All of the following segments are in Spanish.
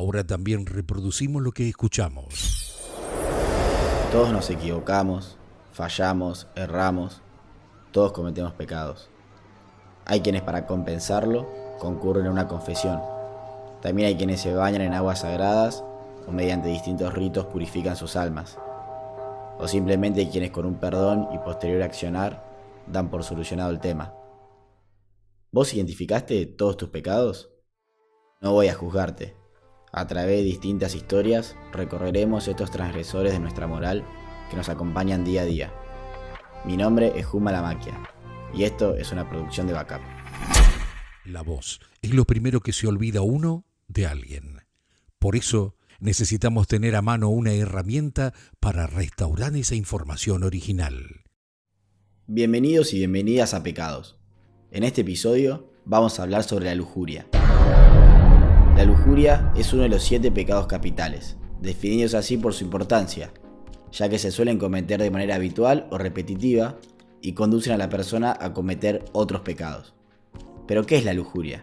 Ahora también reproducimos lo que escuchamos. Todos nos equivocamos, fallamos, erramos, todos cometemos pecados. Hay quienes para compensarlo concurren a una confesión. También hay quienes se bañan en aguas sagradas o mediante distintos ritos purifican sus almas. O simplemente hay quienes con un perdón y posterior accionar dan por solucionado el tema. ¿Vos identificaste todos tus pecados? No voy a juzgarte. A través de distintas historias recorreremos estos transgresores de nuestra moral que nos acompañan día a día. Mi nombre es Juma La Maquia y esto es una producción de Backup. La voz es lo primero que se olvida uno de alguien. Por eso necesitamos tener a mano una herramienta para restaurar esa información original. Bienvenidos y bienvenidas a Pecados. En este episodio vamos a hablar sobre la lujuria. La lujuria es uno de los 7 pecados capitales, definidos así por su importancia, ya que se suelen cometer de manera habitual o repetitiva y conducen a la persona a cometer otros pecados. ¿Pero qué es la lujuria?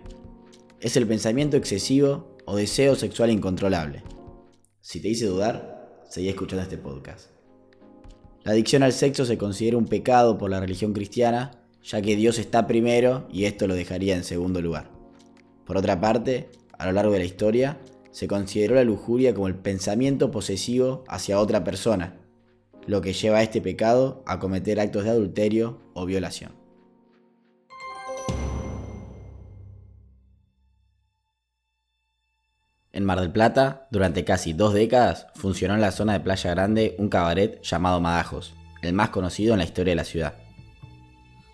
Es el pensamiento excesivo o deseo sexual incontrolable. Si te hice dudar, seguí escuchando este podcast. La adicción al sexo se considera un pecado por la religión cristiana, ya que Dios está primero y esto lo dejaría en segundo lugar. Por otra parte, a lo largo de la historia, se consideró la lujuria como el pensamiento posesivo hacia otra persona, lo que lleva a este pecado a cometer actos de adulterio o violación. En Mar del Plata, durante casi 2 décadas, funcionó en la zona de Playa Grande un cabaret llamado Madajos, el más conocido en la historia de la ciudad.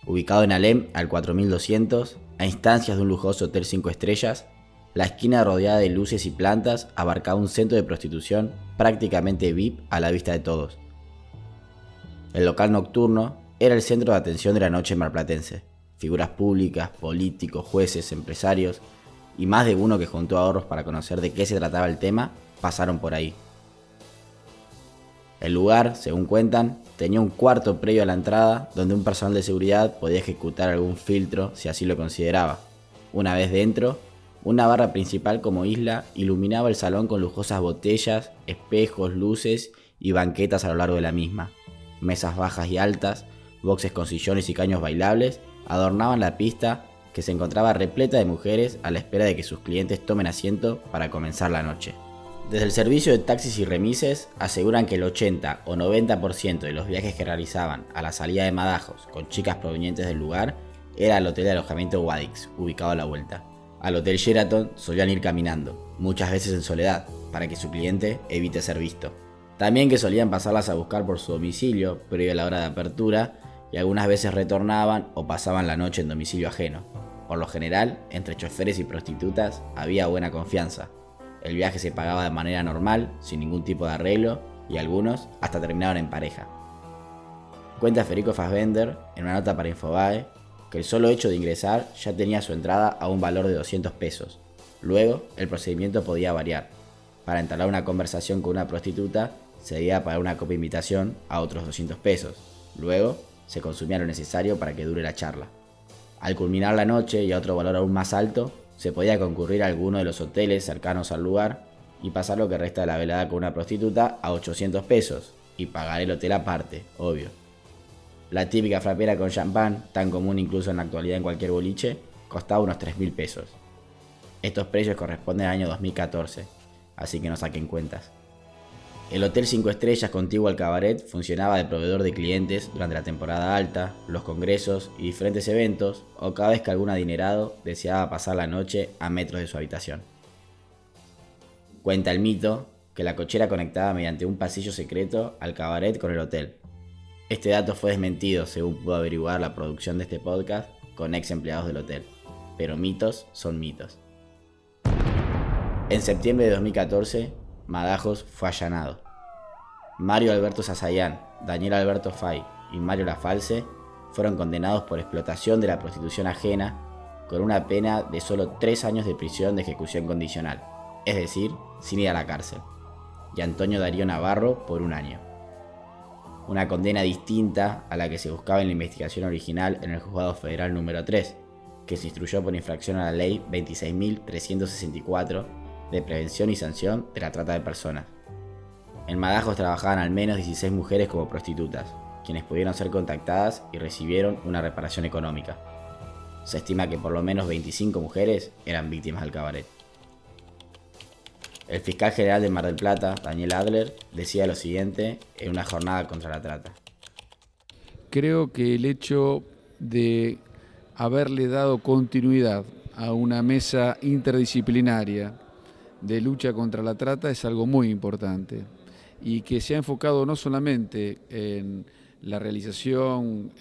Ubicado en Alem, al 4200, a instancias de un lujoso hotel 5 estrellas, la esquina rodeada de luces y plantas abarcaba un centro de prostitución prácticamente VIP a la vista de todos. El local nocturno era el centro de atención de la noche marplatense. Figuras públicas, políticos, jueces, empresarios y más de uno que juntó ahorros para conocer de qué se trataba el tema pasaron por ahí. El lugar, según cuentan, tenía un cuarto previo a la entrada donde un personal de seguridad podía ejecutar algún filtro si así lo consideraba. Una vez dentro, una barra principal como isla iluminaba el salón con lujosas botellas, espejos, luces y banquetas a lo largo de la misma. Mesas bajas y altas, boxes con sillones y caños bailables adornaban la pista que se encontraba repleta de mujeres a la espera de que sus clientes tomen asiento para comenzar la noche. Desde el servicio de taxis y remises aseguran que el 80 o 90% de los viajes que realizaban a la salida de Madajos con chicas provenientes del lugar era al hotel de alojamiento Guadix, ubicado a la vuelta. Al hotel Sheraton solían ir caminando, muchas veces en soledad, para que su cliente evite ser visto. También que solían pasarlas a buscar por su domicilio previo a la hora de apertura y algunas veces retornaban o pasaban la noche en domicilio ajeno. Por lo general, entre choferes y prostitutas había buena confianza. El viaje se pagaba de manera normal, sin ningún tipo de arreglo, y algunos hasta terminaban en pareja. Cuenta Federico Fassbender, en una nota para Infobae, que el solo hecho de ingresar ya tenía su entrada a un valor de 200 pesos. Luego, el procedimiento podía variar. Para entablar una conversación con una prostituta, se debía pagar una copia de invitación a otros 200 pesos. Luego, se consumía lo necesario para que dure la charla. Al culminar la noche y a otro valor aún más alto, se podía concurrir a alguno de los hoteles cercanos al lugar y pasar lo que resta de la velada con una prostituta a 800 pesos y pagar el hotel aparte, obvio. La típica frapera con champán, tan común incluso en la actualidad en cualquier boliche, costaba unos 3.000 pesos. Estos precios corresponden al año 2014, así que no saquen cuentas. El hotel 5 estrellas contiguo al cabaret funcionaba de proveedor de clientes durante la temporada alta, los congresos y diferentes eventos, o cada vez que algún adinerado deseaba pasar la noche a metros de su habitación. Cuenta el mito que la cochera conectaba mediante un pasillo secreto al cabaret con el hotel. Este dato fue desmentido según pudo averiguar la producción de este podcast con ex empleados del hotel, pero mitos son mitos. En septiembre de 2014, Madajos fue allanado. Mario Alberto Sazayán, Daniel Alberto Fay y Mario Lafalce fueron condenados por explotación de la prostitución ajena con una pena de solo 3 años de prisión de ejecución condicional, es decir, sin ir a la cárcel, y Antonio Darío Navarro por 1 año. Una condena distinta a la que se buscaba en la investigación original en el Juzgado Federal número 3, que se instruyó por infracción a la ley 26.364 de prevención y sanción de la trata de personas. En Madajos trabajaban al menos 16 mujeres como prostitutas, quienes pudieron ser contactadas y recibieron una reparación económica. Se estima que por lo menos 25 mujeres eran víctimas del cabaret. El fiscal general de Mar del Plata, Daniel Adler, decía lo siguiente en una jornada contra la trata. Creo que el hecho de haberle dado continuidad a una mesa interdisciplinaria de lucha contra la trata es algo muy importante y que se ha enfocado no solamente en la realización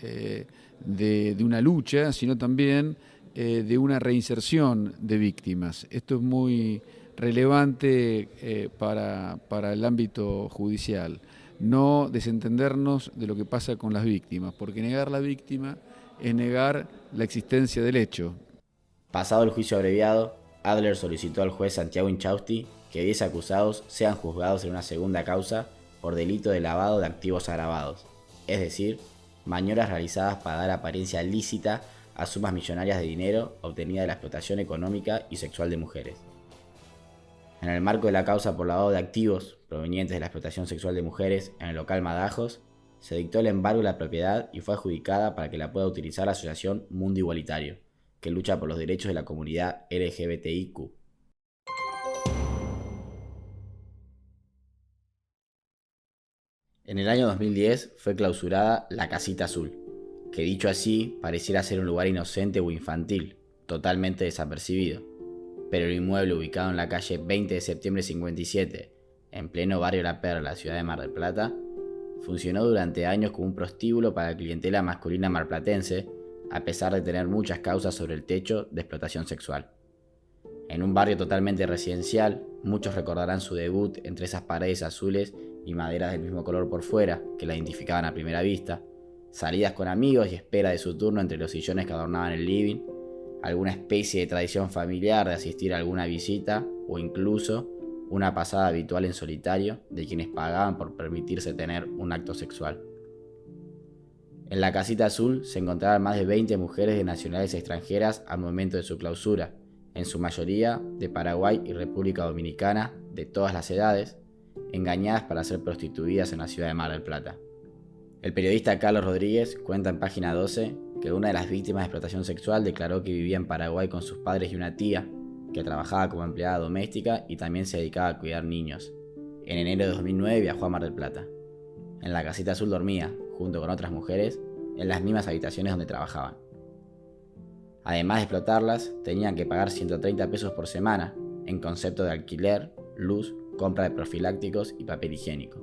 de una lucha, sino también de una reinserción de víctimas. Esto es muy relevante para el ámbito judicial. No desentendernos de lo que pasa con las víctimas, porque negar la víctima es negar la existencia del hecho. Pasado el juicio abreviado, Adler solicitó al juez Santiago Inchausti que 10 acusados sean juzgados en una segunda causa por delito de lavado de activos agravados, es decir, maniobras realizadas para dar apariencia lícita a sumas millonarias de dinero obtenida de la explotación económica y sexual de mujeres. En el marco de la causa por lavado de activos provenientes de la explotación sexual de mujeres en el local Madajos, se dictó el embargo de la propiedad y fue adjudicada para que la pueda utilizar la asociación Mundo Igualitario, que lucha por los derechos de la comunidad LGBTIQ. En el año 2010 fue clausurada la Casita Azul, que dicho así pareciera ser un lugar inocente o infantil, totalmente desapercibido, pero el inmueble ubicado en la calle 20 de septiembre 57, en pleno barrio La Perla, ciudad de Mar del Plata, funcionó durante años como un prostíbulo para la clientela masculina marplatense, a pesar de tener muchas causas sobre el techo de explotación sexual. En un barrio totalmente residencial, muchos recordarán su debut entre esas paredes azules y maderas del mismo color por fuera, que la identificaban a primera vista, salidas con amigos y espera de su turno entre los sillones que adornaban el living, alguna especie de tradición familiar de asistir a alguna visita o incluso una pasada habitual en solitario de quienes pagaban por permitirse tener un acto sexual. En la Casita Azul se encontraban más de 20 mujeres de nacionalidades extranjeras al momento de su clausura, en su mayoría de Paraguay y República Dominicana, de todas las edades, engañadas para ser prostituidas en la ciudad de Mar del Plata. El periodista Carlos Rodríguez cuenta en página 12 que una de las víctimas de explotación sexual declaró que vivía en Paraguay con sus padres y una tía, que trabajaba como empleada doméstica y también se dedicaba a cuidar niños. En enero de 2009 viajó a Mar del Plata. En la Casita Azul dormía, junto con otras mujeres, en las mismas habitaciones donde trabajaban. Además de explotarlas, tenían que pagar 130 pesos por semana, en concepto de alquiler, luz, compra de profilácticos y papel higiénico.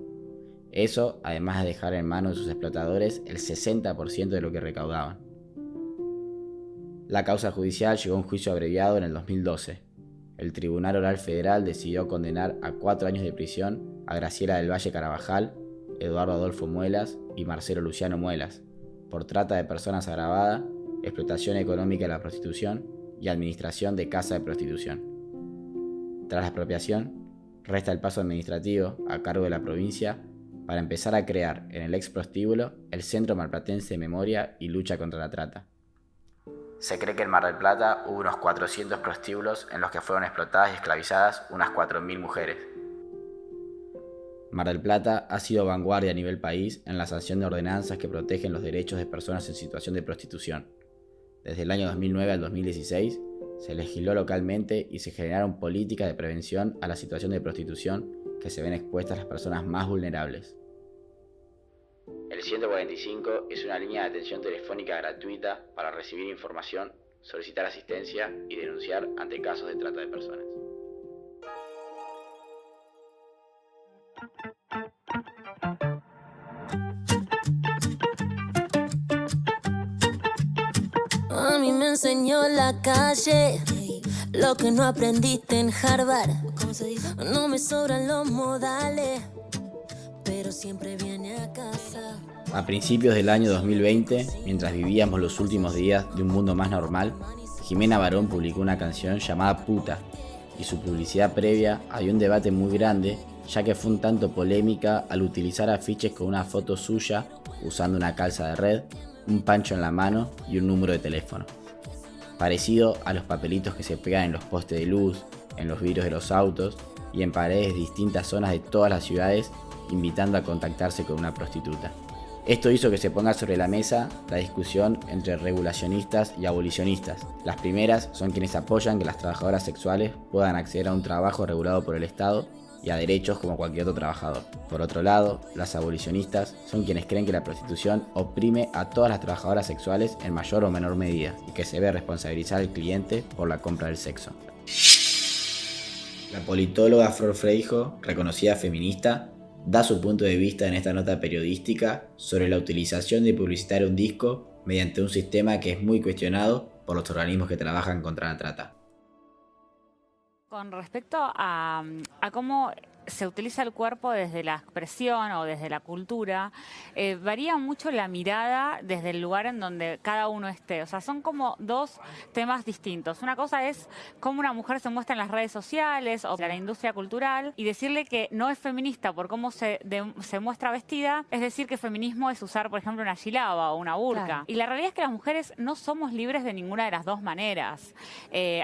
Eso, además de dejar en manos de sus explotadores el 60% de lo que recaudaban. La causa judicial llegó a un juicio abreviado en el 2012. El Tribunal Oral Federal decidió condenar a 4 años de prisión a Graciela del Valle Carabajal, Eduardo Adolfo Muelas y Marcelo Luciano Muelas, por trata de personas agravada, explotación económica de la prostitución y administración de casa de prostitución. Tras la expropiación, resta el paso administrativo a cargo de la provincia para empezar a crear en el ex prostíbulo el Centro Marplatense de Memoria y Lucha contra la Trata. Se cree que en Mar del Plata hubo unos 400 prostíbulos en los que fueron explotadas y esclavizadas unas 4.000 mujeres. Mar del Plata ha sido vanguardia a nivel país en la sanción de ordenanzas que protegen los derechos de personas en situación de prostitución. Desde el año 2009 al 2016, se legisló localmente y se generaron políticas de prevención a la situación de prostitución que se ven expuestas las personas más vulnerables. El 145 es una línea de atención telefónica gratuita para recibir información, solicitar asistencia y denunciar ante casos de trata de personas. A mí me enseñó la calle lo que no aprendiste en Harvard. No me sobran los modales, pero siempre viene a casa. A principios del año 2020, mientras vivíamos los últimos días de un mundo más normal, Jimena Barón publicó una canción llamada Puta, y su publicidad previa había un debate muy grande, ya que fue un tanto polémica al utilizar afiches con una foto suya usando una calza de red, un pancho en la mano y un número de teléfono. Parecido a los papelitos que se pegan en los postes de luz, en los vidrios de los autos y en paredes de distintas zonas de todas las ciudades, invitando a contactarse con una prostituta. Esto hizo que se ponga sobre la mesa la discusión entre regulacionistas y abolicionistas. Las primeras son quienes apoyan que las trabajadoras sexuales puedan acceder a un trabajo regulado por el Estado y a derechos como cualquier otro trabajador. Por otro lado, las abolicionistas son quienes creen que la prostitución oprime a todas las trabajadoras sexuales en mayor o menor medida y que se debe responsabilizar al cliente por la compra del sexo. La politóloga Flor Freijo, reconocida feminista, da su punto de vista en esta nota periodística sobre la utilización de publicitar un disco mediante un sistema que es muy cuestionado por los organismos que trabajan contra la trata. Con respecto a cómo se utiliza el cuerpo desde la expresión o desde la cultura, varía mucho la mirada desde el lugar en donde cada uno esté. O sea, son como dos temas distintos. Una cosa es cómo una mujer se muestra en las redes sociales o en la industria cultural, y decirle que no es feminista por cómo se muestra vestida, es decir que feminismo es usar, por ejemplo, una jilaba o una burka. Claro. Y la realidad es que las mujeres no somos libres de ninguna de las dos maneras.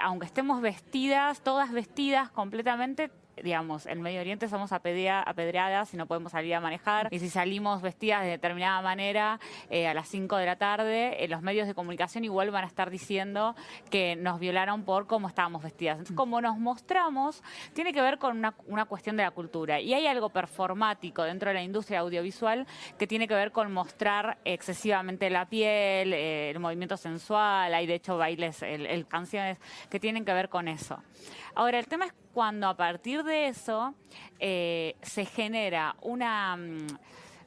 Aunque estemos vestidas, todas vestidas completamente, digamos, en Medio Oriente somos apedreadas y no podemos salir a manejar, y si salimos vestidas de determinada manera a las 5 de la tarde, los medios de comunicación igual van a estar diciendo que nos violaron por cómo estábamos vestidas. Entonces, cómo nos mostramos tiene que ver con una cuestión de la cultura, y hay algo performático dentro de la industria audiovisual que tiene que ver con mostrar excesivamente la piel, el movimiento sensual. Hay de hecho bailes, canciones que tienen que ver con eso. Ahora, el tema es cuando a partir de eso se genera una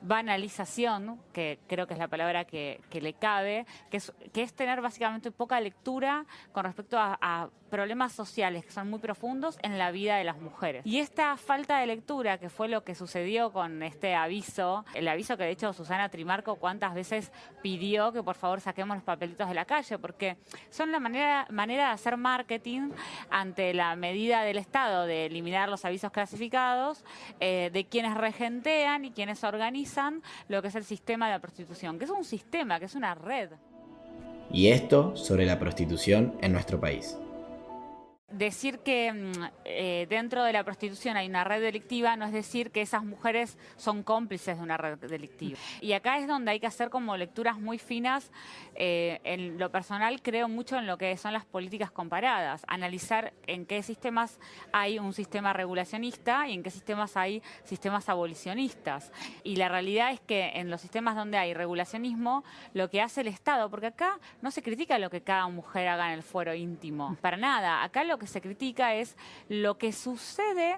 banalización, que creo que es la palabra que le cabe, que es tener básicamente poca lectura con respecto a problemas sociales que son muy profundos en la vida de las mujeres. Y esta falta de lectura, que fue lo que sucedió con este aviso, el aviso que de hecho Susana Trimarco cuántas veces pidió que por favor saquemos los papelitos de la calle, porque son la manera de hacer marketing ante la medida del Estado de eliminar los avisos clasificados, de quienes regentean y quienes organizan lo que es el sistema de la prostitución, que es un sistema, que es una red. Y esto sobre la prostitución en nuestro país. Decir que dentro de la prostitución hay una red delictiva no es decir que esas mujeres son cómplices de una red delictiva. Y acá es donde hay que hacer como lecturas muy finas. En lo personal creo mucho en lo que son las políticas comparadas, analizar en qué sistemas hay un sistema regulacionista y en qué sistemas hay sistemas abolicionistas. Y la realidad es que en los sistemas donde hay regulacionismo, lo que hace el Estado, porque acá no se critica lo que cada mujer haga en el fuero íntimo, para nada. Acá lo que se critica es lo que sucede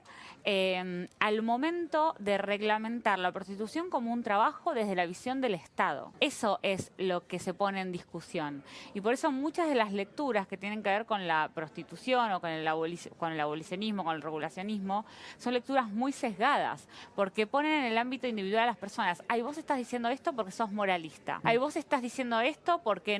al momento de reglamentar la prostitución como un trabajo desde la visión del Estado. Eso es lo que se pone en discusión. Y por eso muchas de las lecturas que tienen que ver con la prostitución o con el abolicionismo, con el regulacionismo, son lecturas muy sesgadas, porque ponen en el ámbito individual a las personas. Ay, vos estás diciendo esto porque sos moralista. Ay, vos estás diciendo esto porque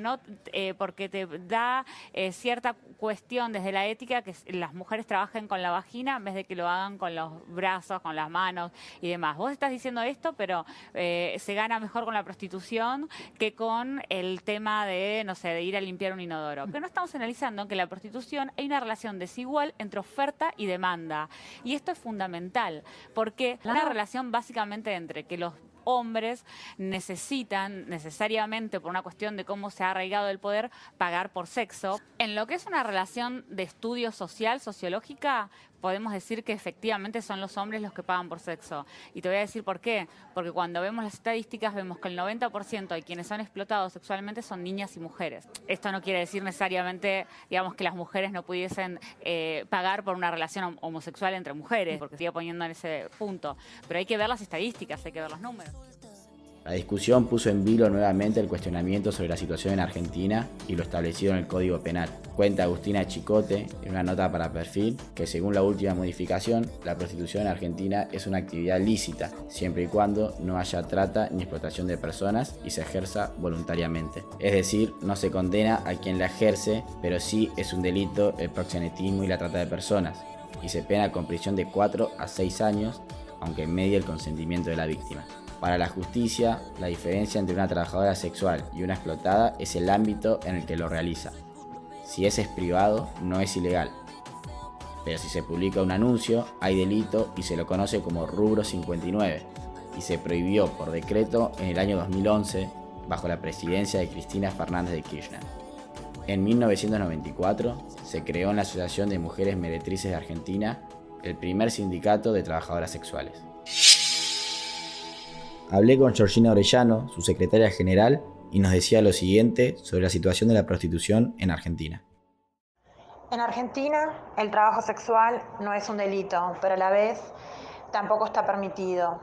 te da cierta cuestión desde la ética que las mujeres trabajen con la vagina en vez de que lo hagan con los brazos, con las manos y demás. Vos estás diciendo esto, pero se gana mejor con la prostitución que con el tema de, no sé, de ir a limpiar un inodoro. Pero no estamos analizando que en la prostitución hay una relación desigual entre oferta y demanda. Y esto es fundamental, porque una relación básicamente entre que los hombres necesitan necesariamente, por una cuestión de cómo se ha arraigado el poder, pagar por sexo. En lo que es una relación de estudio social, sociológica, podemos decir que efectivamente son los hombres los que pagan por sexo. Y te voy a decir por qué. Porque cuando vemos las estadísticas vemos que el 90% de quienes son explotados sexualmente son niñas y mujeres. Esto no quiere decir necesariamente, digamos, que las mujeres no pudiesen pagar por una relación homosexual entre mujeres, porque sigue poniendo en ese punto. Pero hay que ver las estadísticas, hay que ver los números. La discusión puso en vilo nuevamente el cuestionamiento sobre la situación en Argentina y lo establecido en el Código Penal. Cuenta Agustina Chicote en una nota para Perfil que según la última modificación, la prostitución en Argentina es una actividad lícita, siempre y cuando no haya trata ni explotación de personas y se ejerza voluntariamente. Es decir, no se condena a quien la ejerce, pero sí es un delito el proxenetismo y la trata de personas, y se pena con prisión de 4 a 6 años, aunque medie el consentimiento de la víctima. Para la justicia, la diferencia entre una trabajadora sexual y una explotada es el ámbito en el que lo realiza. Si ese es privado, no es ilegal. Pero si se publica un anuncio, hay delito y se lo conoce como rubro 59, y se prohibió por decreto en el año 2011 bajo la presidencia de Cristina Fernández de Kirchner. En 1994 se creó en la Asociación de Mujeres Meretrices de Argentina el primer sindicato de trabajadoras sexuales. Hablé con Georgina Orellano, su secretaria general, y nos decía lo siguiente sobre la situación de la prostitución en Argentina. En Argentina, el trabajo sexual no es un delito, pero a la vez tampoco está permitido.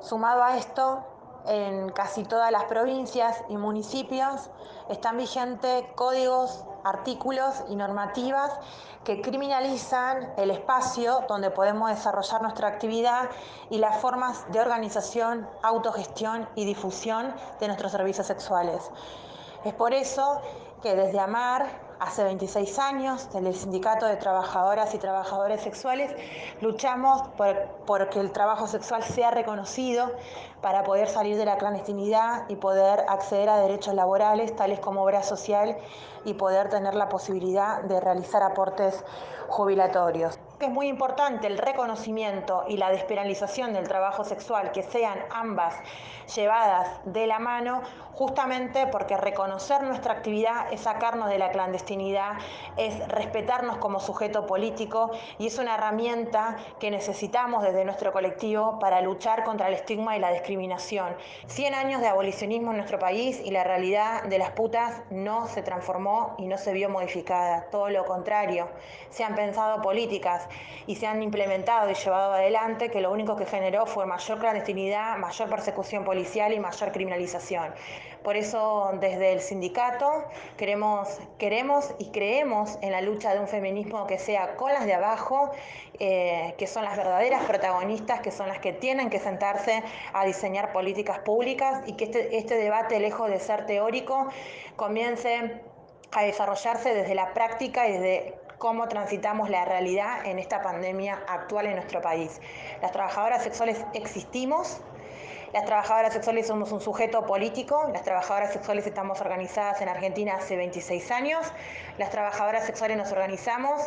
Sumado a esto, en casi todas las provincias y municipios están vigentes códigos, artículos y normativas que criminalizan el espacio donde podemos desarrollar nuestra actividad y las formas de organización, autogestión y difusión de nuestros servicios sexuales. Es por eso que desde AMAR, hace 26 años, desde el Sindicato de Trabajadoras y Trabajadores Sexuales, luchamos por que el trabajo sexual sea reconocido para poder salir de la clandestinidad y poder acceder a derechos laborales, tales como obra social, y poder tener la posibilidad de realizar aportes jubilatorios. Es muy importante el reconocimiento y la despenalización del trabajo sexual, que sean ambas llevadas de la mano, justamente porque reconocer nuestra actividad es sacarnos de la clandestinidad, es respetarnos como sujeto político y es una herramienta que necesitamos desde nuestro colectivo para luchar contra el estigma y la discriminación. 100 años de abolicionismo en nuestro país y la realidad de las putas no se transformó y no se vio modificada, todo lo contrario. Se han pensado políticas y se han implementado y llevado adelante que lo único que generó fue mayor clandestinidad, mayor persecución policial y mayor criminalización. Por eso desde el sindicato queremos y creemos en la lucha de un feminismo que sea con las de abajo, que son las verdaderas protagonistas, que son las que tienen que sentarse a diseñar políticas públicas y que este debate, lejos de ser teórico, comience a desarrollarse desde la práctica y desde cómo transitamos la realidad en esta pandemia actual en nuestro país. Las trabajadoras sexuales existimos. Las trabajadoras sexuales somos un sujeto político, las trabajadoras sexuales estamos organizadas en Argentina hace 26 años, las trabajadoras sexuales nos organizamos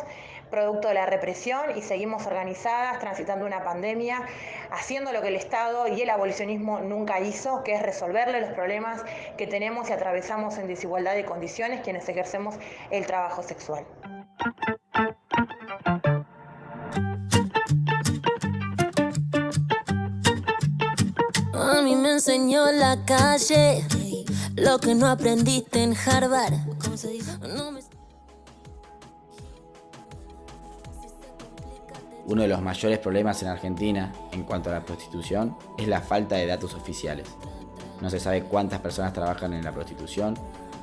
producto de la represión y seguimos organizadas transitando una pandemia, haciendo lo que el Estado y el abolicionismo nunca hizo, que es resolverle los problemas que tenemos y atravesamos en desigualdad de condiciones quienes ejercemos el trabajo sexual. A mí me enseñó la calle lo que no aprendiste en Harvard. Uno de los mayores problemas en Argentina en cuanto a la prostitución es la falta de datos oficiales. No se sabe cuántas personas trabajan en la prostitución,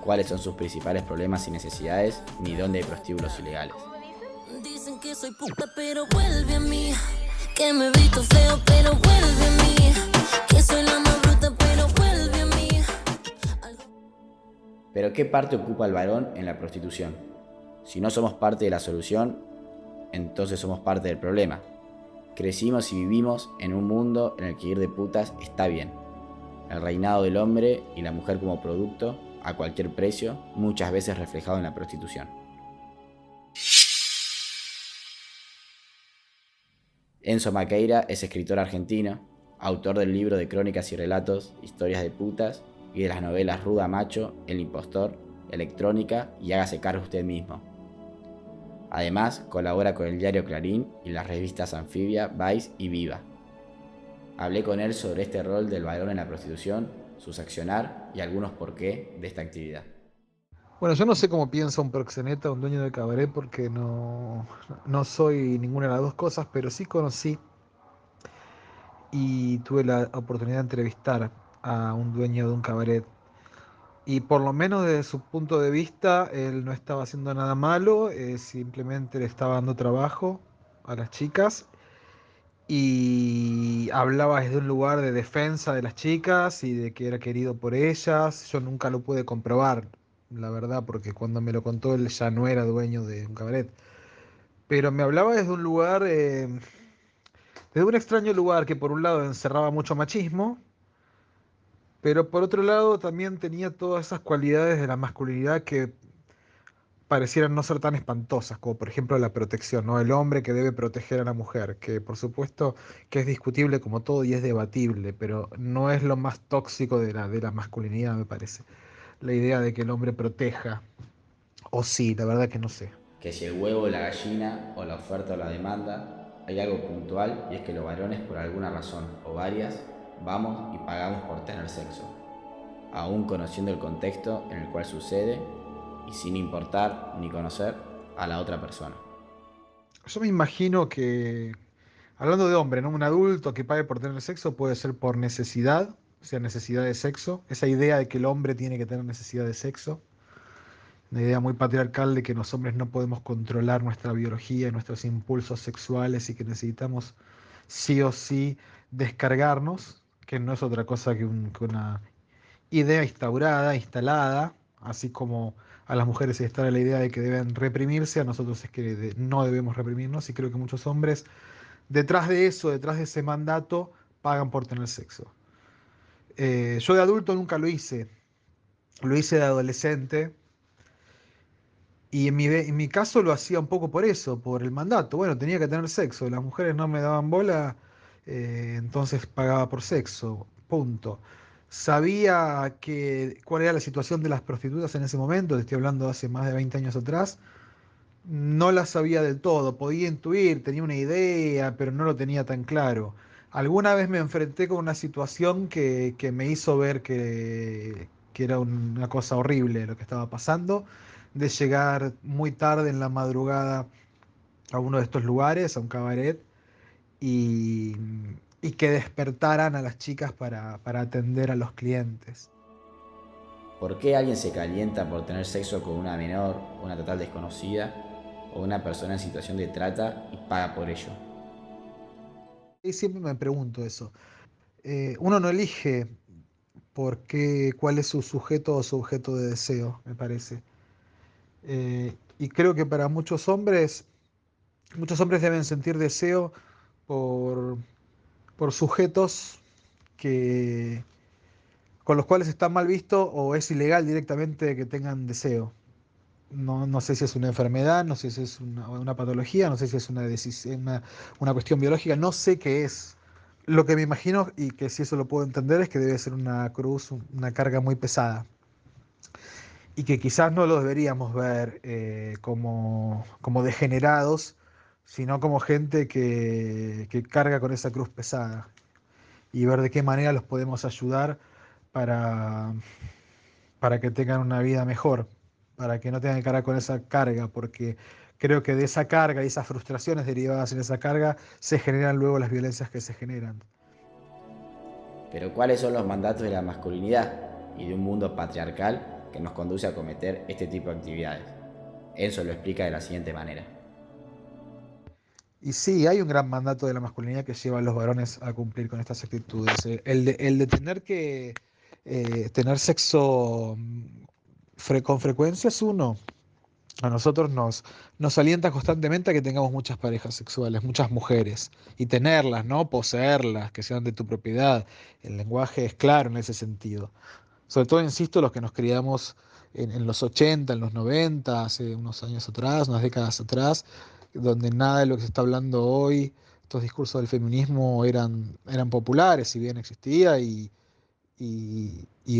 cuáles son sus principales problemas y necesidades, ni dónde hay prostíbulos ilegales. Dicen que soy puta, pero vuelve a mí. Que me he visto feo, pero vuelve a mí. Que soy la más bruta, pero vuelve a mí. Pero ¿qué parte ocupa el varón en la prostitución? Si no somos parte de la solución, entonces somos parte del problema. Crecimos y vivimos en un mundo en el que ir de putas está bien. El reinado del hombre y la mujer como producto, a cualquier precio, muchas veces reflejado en la prostitución. Enzo Maqueira es escritor argentino, autor del libro de crónicas y relatos, Historias de putas, y de las novelas Ruda Macho, El Impostor, Electrónica y Hágase cargo usted mismo. Además, colabora con el diario Clarín y las revistas Anfibia, Vice y Viva. Hablé con él sobre este rol del varón en la prostitución, sus accionar y algunos porqué de esta actividad. Bueno, yo no sé cómo piensa un proxeneta, un dueño de cabaret, porque no soy ninguna de las dos cosas, pero sí conocí y tuve la oportunidad de entrevistar a un dueño de un cabaret. Y por lo menos desde su punto de vista, él no estaba haciendo nada malo, simplemente le estaba dando trabajo a las chicas y hablaba desde un lugar de defensa de las chicas y de que era querido por ellas. Yo nunca lo pude comprobar, la verdad, porque cuando me lo contó él ya no era dueño de un cabaret. Pero me hablaba desde un lugar, desde un extraño lugar que por un lado encerraba mucho machismo, pero por otro lado también tenía todas esas cualidades de la masculinidad que parecieran no ser tan espantosas, como por ejemplo la protección, ¿no? El hombre que debe proteger a la mujer, que por supuesto que es discutible como todo y es debatible, pero no es lo más tóxico de la masculinidad, me parece. La idea de que el hombre proteja, o sí, la verdad que no sé. Que si el huevo o la gallina, o la oferta o la demanda, hay algo puntual y es que los varones por alguna razón o varias vamos y pagamos por tener sexo, aún conociendo el contexto en el cual sucede y sin importar ni conocer a la otra persona. Yo me imagino que, hablando de hombre, ¿no? Un adulto que pague por tener sexo puede ser por necesidad, o sea, necesidad de sexo, esa idea de que el hombre tiene que tener necesidad de sexo. Una idea muy patriarcal de que los hombres no podemos controlar nuestra biología y nuestros impulsos sexuales y que necesitamos sí o sí descargarnos, que no es otra cosa que una idea instaurada, instalada, así como a las mujeres se instala la idea de que deben reprimirse, a nosotros es que no debemos reprimirnos y creo que muchos hombres detrás de eso, detrás de ese mandato, pagan por tener sexo. Yo de adulto nunca lo hice de adolescente. Y en mi caso lo hacía un poco por eso, por el mandato. Bueno, tenía que tener sexo. Las mujeres no me daban bola, entonces pagaba por sexo. Punto. Sabía cuál era la situación de las prostitutas en ese momento, te estoy hablando de hace más de 20 años atrás. No la sabía del todo, podía intuir, tenía una idea, pero no lo tenía tan claro. Alguna vez me enfrenté con una situación que me hizo ver que era una cosa horrible lo que estaba pasando, de llegar muy tarde en la madrugada a uno de estos lugares, a un cabaret, y, y que despertaran a las chicas para atender a los clientes. ¿Por qué alguien se calienta por tener sexo con una menor, una total desconocida o una persona en situación de trata y paga por ello? Y siempre me pregunto eso. Uno no elige cuál es su sujeto o su objeto de deseo, me parece. Y creo que para muchos hombres deben sentir deseo por, por sujetos que, con los cuales está mal visto o es ilegal directamente que tengan deseo. No, no sé si es una enfermedad, no sé si es una patología, no sé si es una cuestión biológica, no sé qué es. Lo que me imagino, y que si eso lo puedo entender, es que debe ser una cruz, una carga muy pesada. Y que quizás no los deberíamos ver como degenerados, sino como gente que carga con esa cruz pesada. Y ver de qué manera los podemos ayudar para, para que tengan una vida mejor, para que no tengan que cargar con esa carga, porque creo que de esa carga y esas frustraciones derivadas en esa carga se generan luego las violencias que se generan. Pero ¿cuáles son los mandatos de la masculinidad y de un mundo patriarcal que nos conduce a cometer este tipo de actividades? Enzo lo explica de la siguiente manera. Y sí, hay un gran mandato de la masculinidad que lleva a los varones a cumplir con estas actitudes. El de tener que tener sexo con frecuencia es uno. A nosotros nos alienta constantemente a que tengamos muchas parejas sexuales, muchas mujeres, y tenerlas, ¿no? Poseerlas, que sean de tu propiedad. El lenguaje es claro en ese sentido. Sobre todo, insisto, los que nos criamos en los 80, en los 90, hace unos años atrás, unas décadas atrás, donde nada de lo que se está hablando hoy, estos discursos del feminismo eran populares, si bien existía, y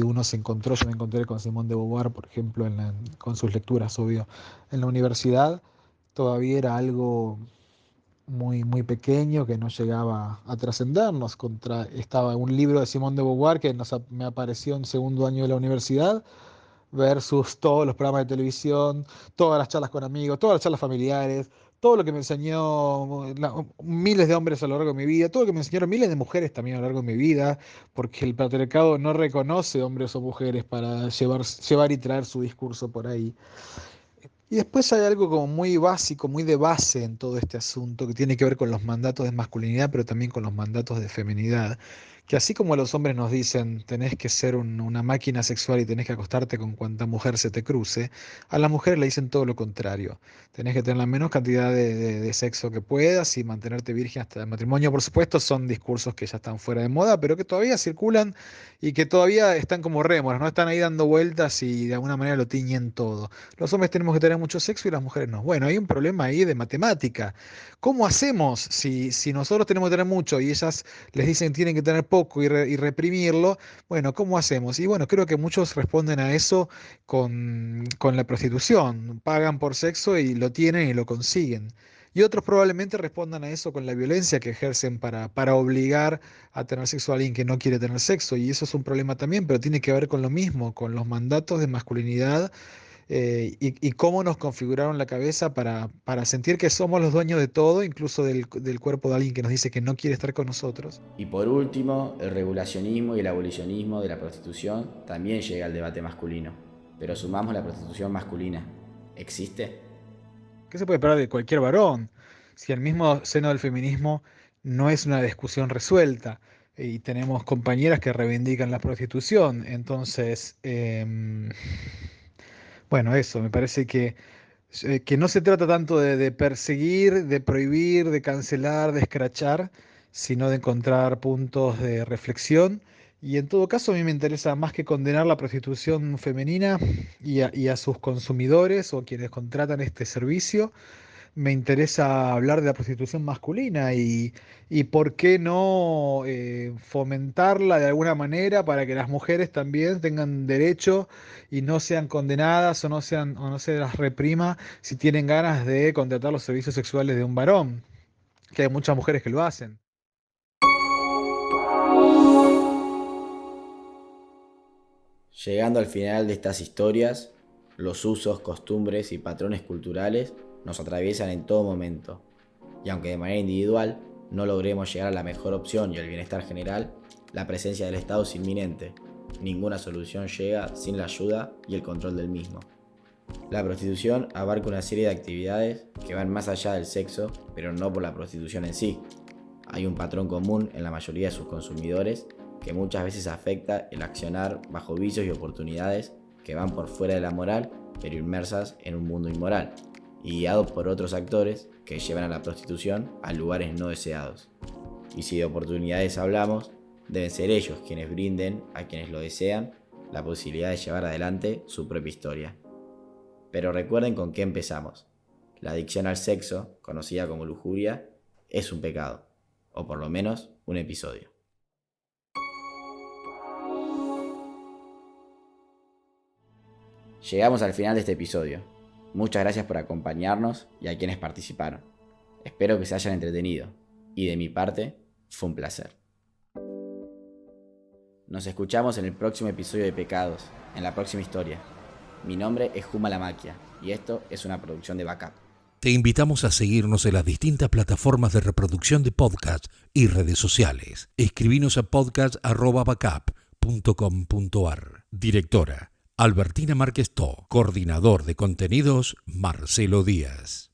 uno se encontró, yo me encontré con Simone de Beauvoir, por ejemplo, con sus lecturas, obvio, en la universidad, todavía era algo muy, muy pequeño que no llegaba a trascendernos. Estaba un libro de Simone de Beauvoir que me apareció en segundo año de la universidad, versus todos los programas de televisión, todas las charlas con amigos, todas las charlas familiares, todo lo que me enseñó miles de hombres a lo largo de mi vida, todo lo que me enseñaron miles de mujeres también a lo largo de mi vida, porque el patriarcado no reconoce hombres o mujeres para llevar y traer su discurso por ahí. Y después hay algo como muy básico, muy de base en todo este asunto, que tiene que ver con los mandatos de masculinidad, pero también con los mandatos de feminidad, que así como a los hombres nos dicen tenés que ser una máquina sexual y tenés que acostarte con cuanta mujer se te cruce, a las mujeres le dicen todo lo contrario. Tenés que tener la menos cantidad de sexo que puedas y mantenerte virgen hasta el matrimonio. Por supuesto, son discursos que ya están fuera de moda, pero que todavía circulan y que todavía están como rémoras, ¿no? Están ahí dando vueltas y de alguna manera lo tiñen todo. Los hombres tenemos que tener mucho sexo y las mujeres no. Bueno, hay un problema ahí de matemática. ¿Cómo hacemos si nosotros tenemos que tener mucho y ellas les dicen que tienen que tener poco y reprimirlo? Bueno, ¿cómo hacemos? Y bueno, creo que muchos responden a eso con la prostitución. Pagan por sexo y lo tienen y lo consiguen. Y otros probablemente respondan a eso con la violencia que ejercen para obligar a tener sexo a alguien que no quiere tener sexo. Y eso es un problema también, pero tiene que ver con lo mismo, con los mandatos de masculinidad y cómo nos configuraron la cabeza para sentir que somos los dueños de todo, incluso del cuerpo de alguien que nos dice que no quiere estar con nosotros. Y por último, el regulacionismo y el abolicionismo de la prostitución también llega al debate masculino. Pero sumamos la prostitución masculina. ¿Existe? ¿Qué se puede esperar de cualquier varón? Si el mismo seno del feminismo no es una discusión resuelta y tenemos compañeras que reivindican la prostitución, entonces, bueno, eso, me parece que no se trata tanto de perseguir, de prohibir, de cancelar, de escrachar, sino de encontrar puntos de reflexión. Y en todo caso, a mí me interesa más que condenar la prostitución femenina y a sus consumidores o quienes contratan este servicio. Me interesa hablar de la prostitución masculina y por qué no fomentarla de alguna manera para que las mujeres también tengan derecho y no sean condenadas o no se las reprima si tienen ganas de contratar los servicios sexuales de un varón, que hay muchas mujeres que lo hacen. Llegando al final de estas historias, los usos, costumbres y patrones culturales nos atraviesan en todo momento, y aunque de manera individual no logremos llegar a la mejor opción y al bienestar general, la presencia del Estado es inminente. Ninguna solución llega sin la ayuda y el control del mismo. La prostitución abarca una serie de actividades que van más allá del sexo, pero no por la prostitución en sí. Hay un patrón común en la mayoría de sus consumidores que muchas veces afecta el accionar bajo vicios y oportunidades que van por fuera de la moral, pero inmersas en un mundo inmoral, y guiados por otros actores que llevan a la prostitución a lugares no deseados. Y si de oportunidades hablamos, deben ser ellos quienes brinden a quienes lo desean la posibilidad de llevar adelante su propia historia. Pero recuerden con qué empezamos. La adicción al sexo, conocida como lujuria, es un pecado, o por lo menos un episodio. Llegamos al final de este episodio. Muchas gracias por acompañarnos y a quienes participaron. Espero que se hayan entretenido. Y de mi parte, fue un placer. Nos escuchamos en el próximo episodio de Pecados, en la próxima historia. Mi nombre es Juma La Maquia y esto es una producción de Backup. Te invitamos a seguirnos en las distintas plataformas de reproducción de podcast y redes sociales. Escribinos a podcast@backup.com.ar. Directora Albertina Márquez To. Coordinador de contenidos Marcelo Díaz.